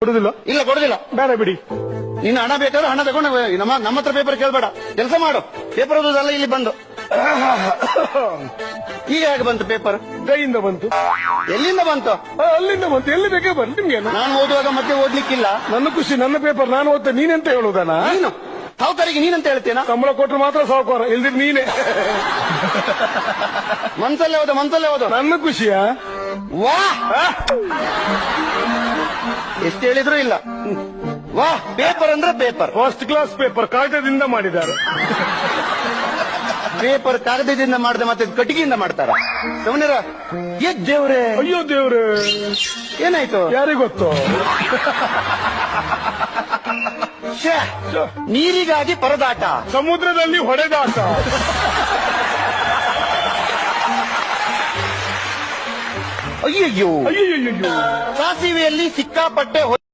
ಕೊಡುದಿಲ್ಲ. ಇಲ್ಲ ಕೊಡುದಿಲ್ಲ. ಬೇಡ ಬಿಡಿ. ನಿನ್ನ ಹಣ ಬೇಕಾದ್ರೆ ಹಣ ತಗೊಂಡು ನಮ್ಮ ಹತ್ರ ಪೇಪರ್ ಕೇಳ್ಬೇಡ. ಕೆಲಸ ಮಾಡು. ಪೇಪರ್ ಓದೋದಲ್ಲ ಇಲ್ಲಿ ಬಂದು. ಈಗ ಹೇಗೆ ಬಂತು ಪೇಪರ್? ಕೈಯಿಂದ ಬಂತು. ಎಲ್ಲಿಂದ ಬಂತು? ಅಲ್ಲಿಂದ ಬಂತು. ಎಲ್ಲಿ ಬೇಕೇ ಬರ್ಲಿ ನಿಮ್ಗೇನು. ನಾನು ಓದುವಾಗ ಮತ್ತೆ ಓದ್ಲಿಕ್ಕಿಲ್ಲ. ನನ್ನ ಖುಷಿ, ನನ್ನ ಪೇಪರ್ ನಾನು ಓದ್ತೆ. ನೀನೆಂತ ಹೇಳುವುದಾನ? ನೀನು ಸಾವುಕಾರಿಗೆ ನೀನಂತ ಹೇಳ್ತೇನಾ? ಸಂಬಳ ಕೊಟ್ಟರು ಮಾತ್ರ ಸಾವುಕಾರ, ಇಲ್ದಿರ್ ನೀನೆ. ಮನ್ಸಲ್ಲೇ ಓದು. ನನ್ನ ಖುಷಿಯಾ? ವಾ ಎಷ್ಟು ಹೇಳಿದ್ರು ಇಲ್ಲ. ವಾ ಪೇಪರ್ ಅಂದ್ರೆ ಪೇಪರ್, ಫಸ್ಟ್ ಕ್ಲಾಸ್ ಪೇಪರ್, ಕಾಗದದಿಂದ ಮಾಡಿದ್ದಾರೆ. ಪೇಪರ್ ಕಾಗದದಿಂದ ಮಾಡದೆ ಮತ್ತೆ ಕಟ್ಟಿಗೆಯಿಂದ ಮಾಡ್ತಾರ. ಸುಮ್ಮನಿರ. ದೇವ್ರೆ, ಅಯ್ಯೋ ದೇವ್ರೆ, ಏನಾಯ್ತು ಯಾರಿಗೊತ್ತು? ನೀರಿಗಾಗಿ ಪರದಾಟ, ಸಮುದ್ರದಲ್ಲಿ ಹೊಡೆದಾಟ. ಅಯ್ಯಯ್ಯೋ ಅಯ್ಯಯ್ಯೋ, ಸಾಸಿವೆಯಲ್ಲಿ ಸಿಕ್ಕಾಪಟ್ಟೆ